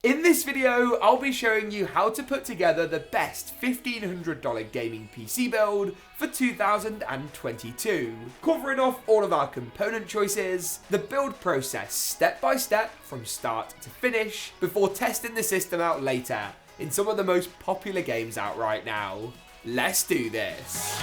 In this video, I'll be showing you how to put together the best $1,500 gaming PC build for 2022, covering off all of our component choices, the build process step by step from start to finish, before testing the system out later in some of the most popular games out right now. Let's do this.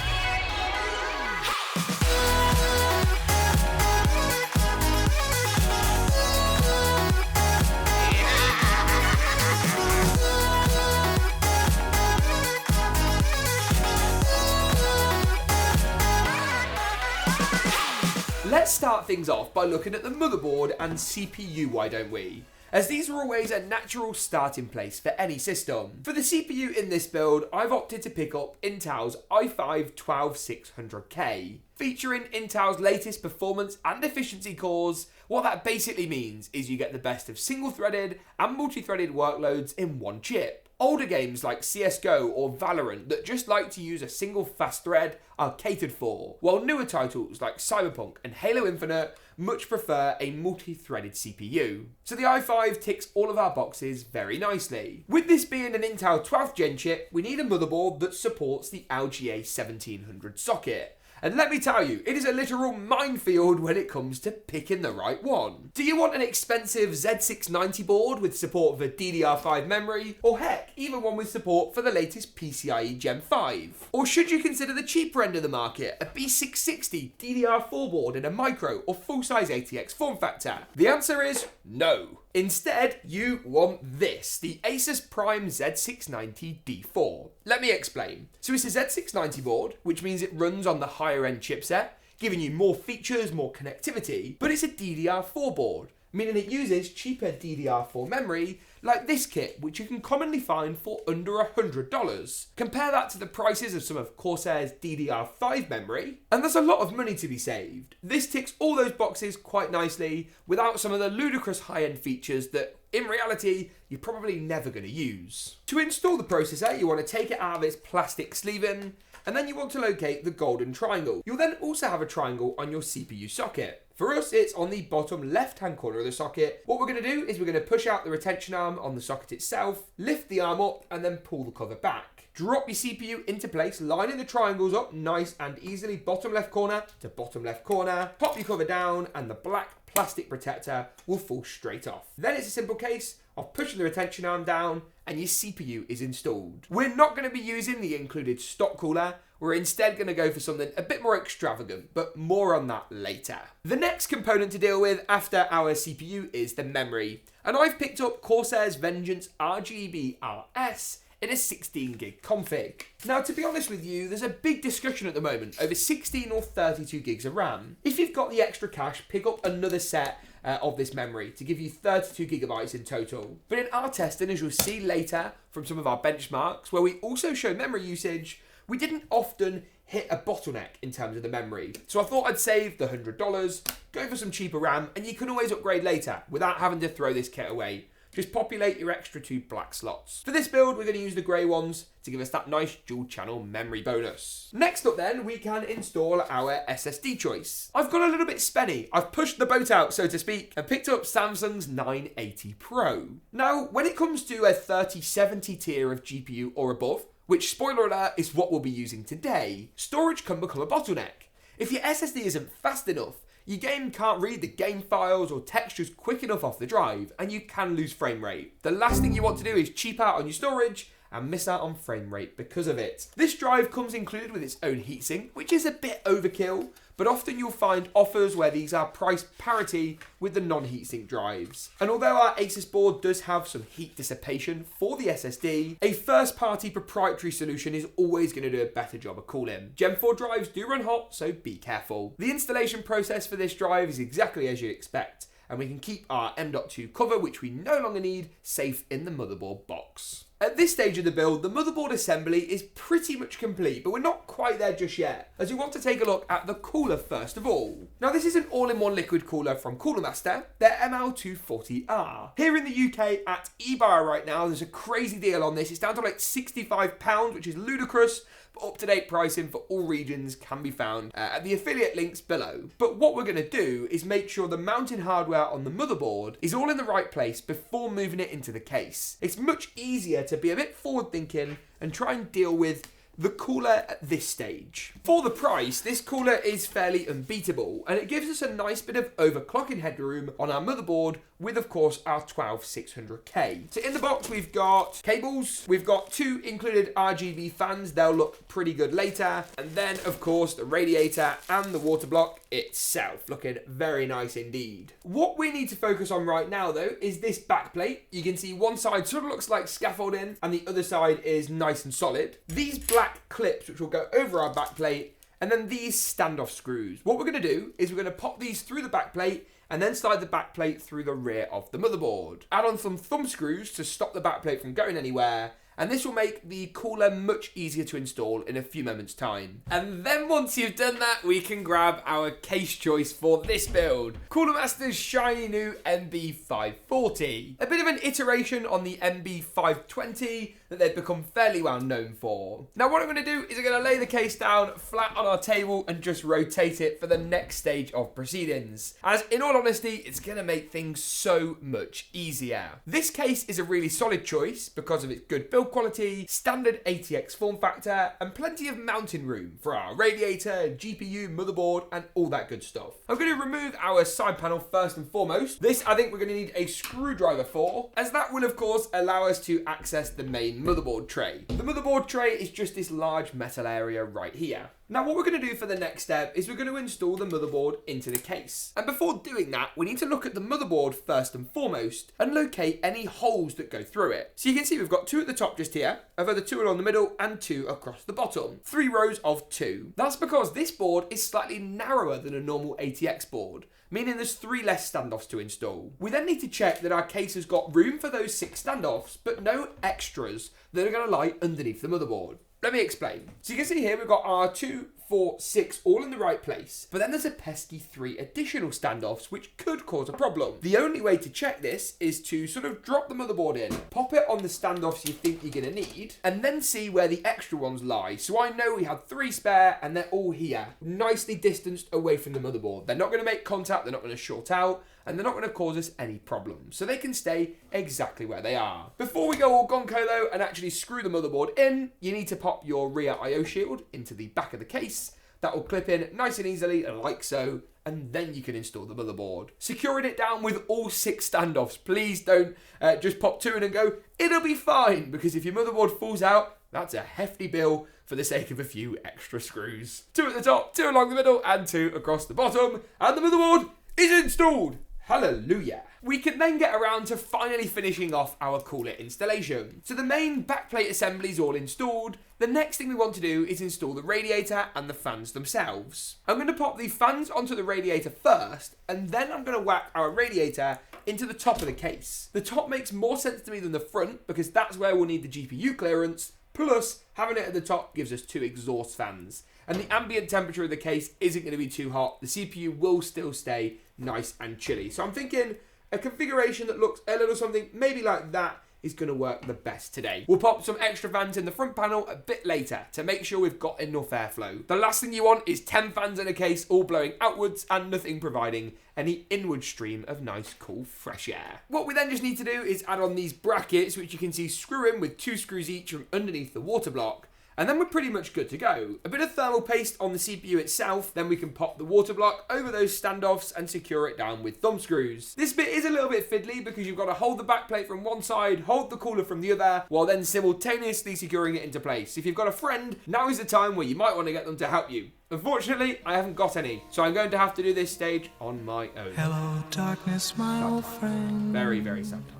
Let's start things off by looking at the motherboard and CPU, why don't we? As these are always a natural starting place for any system. For the CPU in this build, I've opted to pick up Intel's i5-12600K. Featuring Intel's latest performance and efficiency cores, what that basically means is you get the best of single-threaded and multi-threaded workloads in one chip. Older games like CSGO or Valorant that just like to use a single fast thread are catered for, while newer titles like Cyberpunk and Halo Infinite much prefer a multi-threaded CPU. So the i5 ticks all of our boxes very nicely. With this being an Intel 12th gen chip, we need a motherboard that supports the LGA 1700 socket. And let me tell you, it is a literal minefield when it comes to picking the right one. Do you want an expensive Z690 board with support for DDR5 memory, or heck, even one with support for the latest PCIe Gen 5? Or should you consider the cheaper end of the market, a B660 DDR4 board in a micro or full-size ATX form factor? The answer is no. Instead, you want this, the Asus Prime Z690 D4. Let me explain. So it's a Z690 board, which means it runs on the higher end chipset, giving you more features, more connectivity, but it's a DDR4 board, meaning it uses cheaper DDR4 memory, like this kit, which you can commonly find for under $100. Compare that to the prices of some of Corsair's DDR5 memory, and there's a lot of money to be saved. This ticks all those boxes quite nicely, without some of the ludicrous high-end features that, in reality, you're probably never going to use. To install the processor, you want to take it out of its plastic sleeving, and then you want to locate the golden triangle. You'll then also have a triangle on your CPU socket. For us, it's on the bottom left-hand corner of the socket. What we're going to do is we're going to push out the retention arm on the socket itself, lift the arm up, and then pull the cover back. Drop your CPU into place, lining the triangles up nice and easily, bottom left corner to bottom left corner. Pop your cover down, and the black plastic protector will fall straight off. Then it's a simple case of pushing the retention arm down, and your CPU is installed. We're not going to be using the included stock cooler. We're instead going to go for something a bit more extravagant, but more on that later. The next component to deal with after our CPU is the memory, and I've picked up Corsair's Vengeance RGB RS in a 16 gig config. Now, to be honest with you, there's a big discussion at the moment over 16 or 32 gigs of RAM. If you've got the extra cash, pick up another set of this memory to give you 32 gigabytes in total. But in our testing, as you'll see later from some of our benchmarks, where we also show memory usage, we didn't often hit a bottleneck in terms of the memory. So I thought I'd save the $100, go for some cheaper RAM, and you can always upgrade later without having to throw this kit away. Just populate your extra 2 black slots. For this build, we're going to use the grey ones to give us that nice dual channel memory bonus. Next up then, we can install our SSD choice. I've got a little bit spenny. I've pushed the boat out, so to speak, and picked up Samsung's 980 Pro. Now, when it comes to a 3070 tier of GPU or above, which, spoiler alert, is what we'll be using today, storage can become a bottleneck. If your SSD isn't fast enough, your game can't read the game files or textures quick enough off the drive, and you can lose frame rate. The last thing you want to do is cheap out on your storage and miss out on frame rate because of it. This drive comes included with its own heatsink, which is a bit overkill, but often you'll find offers where these are priced parity with the non-heatsink drives. And although our Asus board does have some heat dissipation for the SSD, a first-party proprietary solution is always going to do a better job of cooling. Gen 4 drives do run hot, so be careful. The installation process for this drive is exactly as you'd expect, and we can keep our M.2 cover, which we no longer need, safe in the motherboard box. box. At this stage of the build, the motherboard assembly is pretty much complete, but we're not quite there just yet, as we want to take a look at the cooler first of all. Now this is an all-in-one liquid cooler from Cooler Master, their ML240R. Here in the UK at eBuyer right now, there's a crazy deal on this. It's down to like £65, which is ludicrous, but up-to-date pricing for all regions can be found at the affiliate links below. But what we're going to do is make sure the mounting hardware on the motherboard is all in the right place before moving it into the case. It's much easier to be a bit forward-thinking and try and deal with the cooler at this stage. For the price, this cooler is fairly unbeatable, and it gives us a nice bit of overclocking headroom on our motherboard with, of course, our 12600K. So in the box, we've got cables, we've got 2 included RGB fans, they'll look pretty good later, and then, of course, the radiator and the water block itself, looking very nice indeed. What we need to focus on right now, though, is this backplate. You can see one side sort of looks like scaffolding, and the other side is nice and solid. These black clips, which will go over our backplate, and then these standoff screws. What we're going to do is we're going to pop these through the backplate and then slide the backplate through the rear of the motherboard. Add on some thumb screws to stop the backplate from going anywhere, and this will make the cooler much easier to install in a few moments' time. And then once you've done that, we can grab our case choice for this build. Cooler Master's shiny new MB540. A bit of an iteration on the MB520 that they've become fairly well known for. Now what I'm going to do is I'm going to lay the case down flat on our table and just rotate it for the next stage of proceedings. As in all honesty, it's going to make things so much easier. This case is a really solid choice because of its good build quality, standard ATX form factor, and plenty of mounting room for our radiator, GPU, motherboard, and all that good stuff. I'm going to remove our side panel first and foremost. This I think we're going to need a screwdriver for, as that will of course allow us to access the main motherboard tray. The motherboard tray is just this large metal area right here. Now what we're going to do for the next step is we're going to install the motherboard into the case. And before doing that, we need to look at the motherboard first and foremost and locate any holes that go through it. So you can see we've got 2 at the top just here, a further 2 along the middle and 2 across the bottom. 3 rows of 2. That's because this board is slightly narrower than a normal ATX board, meaning there's 3 less standoffs to install. We then need to check that our case has got room for those 6 standoffs, but no extras that are going to lie underneath the motherboard. Let me explain. So you can see here we've got our 2, 4, 6 all in the right place, but then there's a pesky 3 additional standoffs which could cause a problem. The only way to check this is to sort of drop the motherboard in, pop it on the standoffs you think you're going to need, and then see where the extra ones lie. So I know we had 3 spare and they're all here, nicely distanced away from the motherboard. They're not going to make contact, they're not going to short out, and they're not going to cause us any problems. So they can stay exactly where they are. Before we go all gonko though and actually screw the motherboard in, you need to pop your rear I/O shield into the back of the case. That will clip in nice and easily, like so, and then you can install the motherboard. Securing it down with all 6 standoffs. Please don't just pop 2 in and go, it'll be fine, because if your motherboard falls out, that's a hefty bill for the sake of a few extra screws. 2 at the top, 2 along the middle, and 2 across the bottom, and the motherboard is installed. Hallelujah. We can then get around to finally finishing off our cooler installation. So the main backplate assembly is all installed. The next thing we want to do is install the radiator and the fans themselves. I'm going to pop the fans onto the radiator first, and then I'm going to whack our radiator into the top of the case. The top makes more sense to me than the front because that's where we'll need the GPU clearance, plus having it at the top gives us 2 exhaust fans. And the ambient temperature of the case isn't going to be too hot. The CPU will still stay nice and chilly. So I'm thinking a configuration that looks a little something maybe like that is going to work the best today. We'll pop some extra fans in the front panel a bit later to make sure we've got enough airflow. The last thing you want is 10 fans in a case all blowing outwards and nothing providing any inward stream of nice cool fresh air. What we then just need to do is add on these brackets, which you can see screw in with 2 screws each from underneath the water block. And then we're pretty much good to go. A bit of thermal paste on the CPU itself, then we can pop the water block over those standoffs and secure it down with thumb screws. This bit is a little bit fiddly because you've got to hold the backplate from one side, hold the cooler from the other, while then simultaneously securing it into place. If you've got a friend, now is the time where you might want to get them to help you. Unfortunately, I haven't got any, so I'm going to have to do this stage on my own. Hello, darkness, my old friend. Very, very sad times.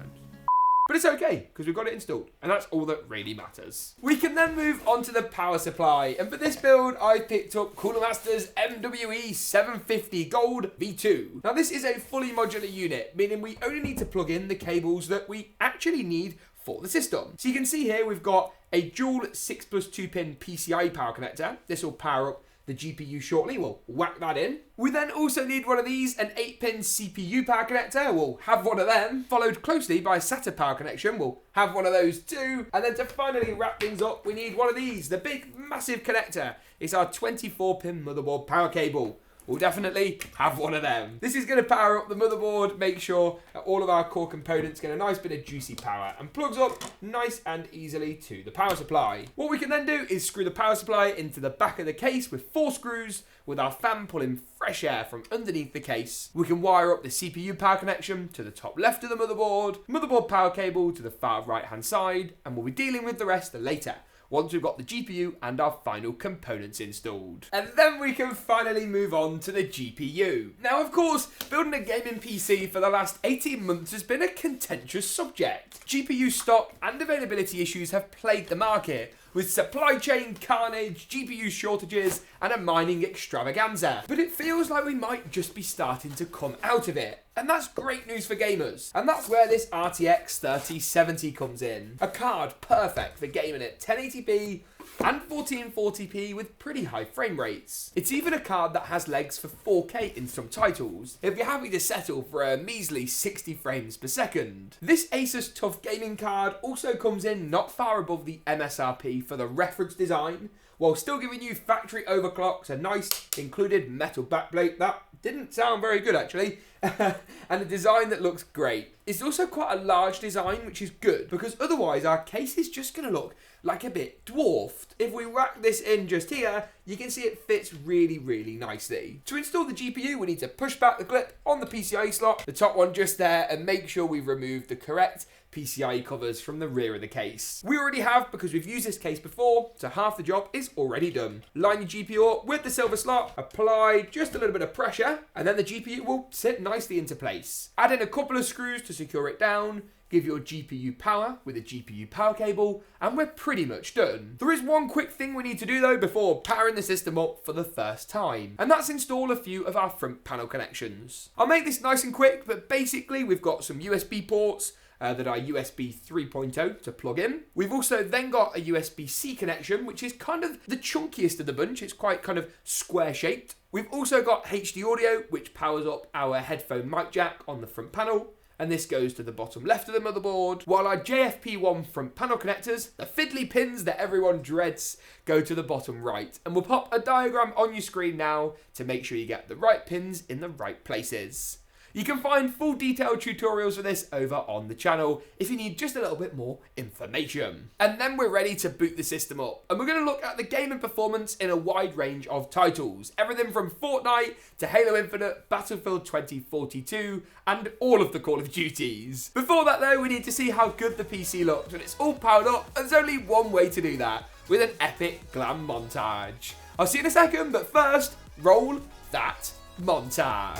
But it's okay, because we've got it installed, and that's all that really matters. We can then move on to the power supply, and for this build, I picked up Cooler Master's MWE 750 Gold V2. Now this is a fully modular unit, meaning we only need to plug in the cables that we actually need for the system. So you can see here we've got a dual 6+2 pin PCIe power connector. This will power up the GPU shortly. We'll whack that in. We then also need one of these, an 8-pin CPU power connector. We'll have one of them, followed closely by a SATA power connection. We'll have one of those too. And then to finally wrap things up, we need one of these, the big massive connector. It's our 24-pin motherboard power cable. We'll definitely have one of them. This is going to power up the motherboard, make sure that all of our core components get a nice bit of juicy power and plugs up nice and easily to the power supply. What we can then do is screw the power supply into the back of the case with 4 screws, with our fan pulling fresh air from underneath the case. We can wire up the CPU power connection to the top left of the motherboard power cable to the far right hand side, and we'll be dealing with the rest later, once we've got the GPU and our final components installed. And then we can finally move on to the GPU. Now, of course, building a gaming PC for the last 18 months has been a contentious subject. GPU stock and availability issues have plagued the market, with supply chain carnage, GPU shortages, and a mining extravaganza. But it feels like we might just be starting to come out of it. And that's great news for gamers. And that's where this RTX 3070 comes in. A card perfect for gaming at 1080p and 1440p with pretty high frame rates. It's even a card that has legs for 4K in some titles, if you're happy to settle for a measly 60 frames per second. This Asus TUF gaming card also comes in not far above the MSRP for the reference design, while still giving you factory overclocks, a nice included metal backplate that didn't sound very good actually, and a design that looks great. It's also quite a large design, which is good, because otherwise our case is just going to look like a bit dwarfed. If we whack this in just here, you can see it fits really, really nicely. To install the GPU, we need to push back the clip on the PCIe slot, the top one just there, and make sure we've removed the correct PCIe covers from the rear of the case. We already have, because we've used this case before, so half the job is already done. Line your GPU up with the silver slot, apply just a little bit of pressure, and then the GPU will sit nicely into place. Add in a couple of screws to secure it down, give your GPU power with a GPU power cable, and we're pretty much done. There is one quick thing we need to do though before powering the system up for the first time, and that's install a few of our front panel connections. I'll make this nice and quick, but basically we've got some USB ports that are USB 3.0 to plug in. We've also then got a USB-C connection, which is kind of the chunkiest of the bunch. It's quite kind of square shaped. We've also got HD audio, which powers up our headphone mic jack on the front panel, and this goes to the bottom left of the motherboard, while our JFP1 front panel connectors, the fiddly pins that everyone dreads, go to the bottom right. And we'll pop a diagram on your screen now to make sure you get the right pins in the right places. You can find full detailed tutorials for this over on the channel if you need just a little bit more information. And then we're ready to boot the system up. And we're going to look at the gaming performance in a wide range of titles. Everything from Fortnite to Halo Infinite, Battlefield 2042, and all of the Call of Duties. Before that though, we need to see how good the PC looks when it's all powered up, and there's only one way to do that, with an epic glam montage. I'll see you in a second, but first, roll that montage.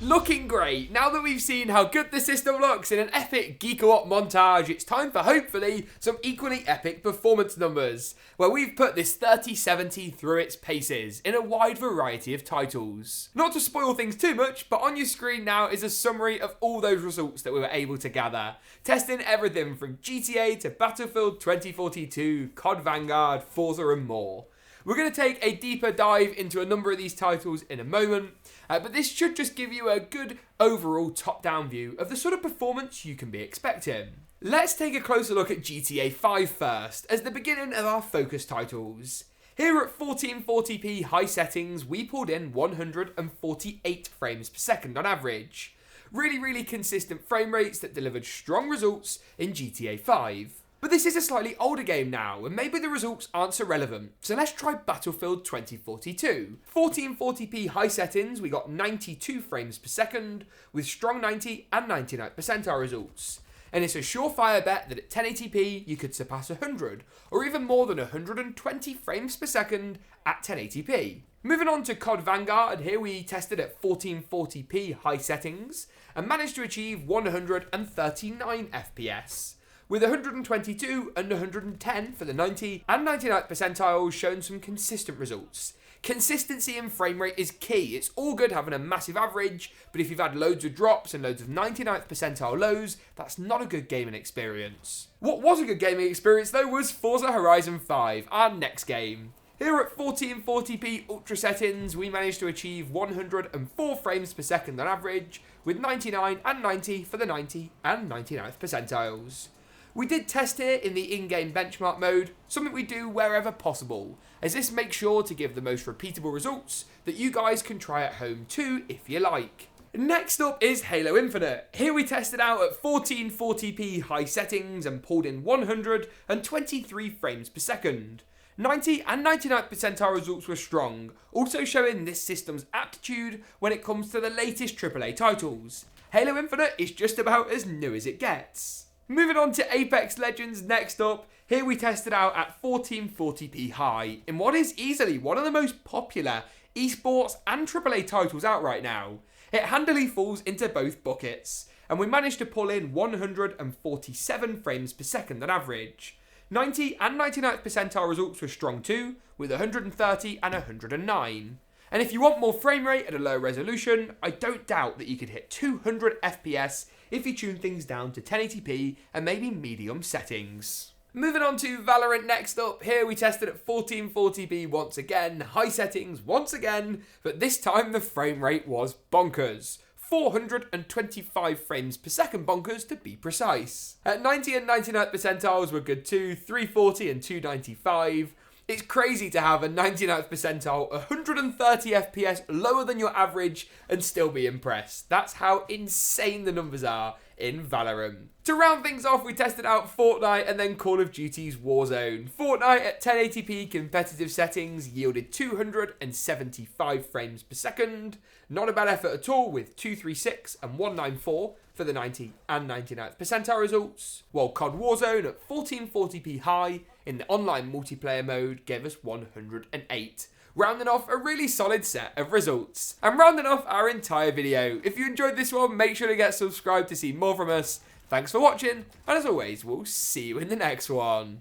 Looking great. Now that we've seen how good the system looks in an epic GeekaWhat montage, it's time for hopefully some equally epic performance numbers, where we've put this 3070 through its paces in a wide variety of titles. Not to spoil things too much, but on your screen now is a summary of all those results that we were able to gather, testing everything from GTA to Battlefield 2042, COD Vanguard, Forza and more. We're going to take a deeper dive into a number of these titles in a moment, but this should just give you a good overall top-down view of the sort of performance you can be expecting. Let's take a closer look at GTA 5 first, as the beginning of our focus titles. Here at 1440p high settings, we pulled in 148 frames per second on average. Really consistent frame rates that delivered strong results in GTA 5. But this is a slightly older game now, and maybe the results aren't so relevant, so let's try Battlefield 2042. 1440p high settings, we got 92 frames per second, with strong 90 and 99 percentile results. and it's a surefire bet that at 1080p you could surpass 100 or even more than 120 frames per second at 1080p. Moving on to COD Vanguard, here we tested at 1440p high settings and managed to achieve 139 FPS, with 122 and 110 for the 90 and 99th percentiles showing some consistent results. Consistency in frame rate is key. It's all good having a massive average, but if you've had loads of drops and loads of 99th percentile lows, that's not a good gaming experience. What was a good gaming experience though was Forza Horizon 5, our next game. Here at 1440p ultra settings, we managed to achieve 104 frames per second on average, with 99 and 90 for the 90 and 99th percentiles. We did test here in the in-game benchmark mode, something we do wherever possible, as this makes sure to give the most repeatable results that you guys can try at home too if you like. Next up is Halo Infinite. Here we tested out at 1440p high settings and pulled in 123 frames per second. 90 and 99th percentile results were strong, also showing this system's aptitude when it comes to the latest AAA titles. Halo Infinite is just about as new as it gets. Moving on to Apex Legends next up, here we tested out at 1440p high in what is easily one of the most popular esports and AAA titles out right now. It handily falls into both buckets, and we managed to pull in 147 frames per second on average. 90 and 99th percentile results were strong too, with 130 and 109. And if you want more frame rate at a low resolution, I don't doubt that you could hit 200 FPS if you tune things down to 1080p and maybe medium settings. Moving on to Valorant next up, here we tested at 1440p once again, high settings once again, but this time the frame rate was bonkers. 425 frames per second bonkers to be precise. At 90 and 99th percentiles were good too, 340 and 295. It's crazy to have a 99th percentile 130 FPS lower than your average and still be impressed. That's how insane the numbers are in Valorant. To round things off, we tested out Fortnite and then Call of Duty's Warzone. Fortnite at 1080p competitive settings yielded 275 frames per second. Not a bad effort at all, with 236 and 194 for the 90 and 99th percentile results, while COD Warzone at 1440p high in the online multiplayer mode gave us 108, rounding off a really solid set of results. And rounding off our entire video. If you enjoyed this one, make sure to get subscribed to see more from us. Thanks for watching, and as always, we'll see you in the next one.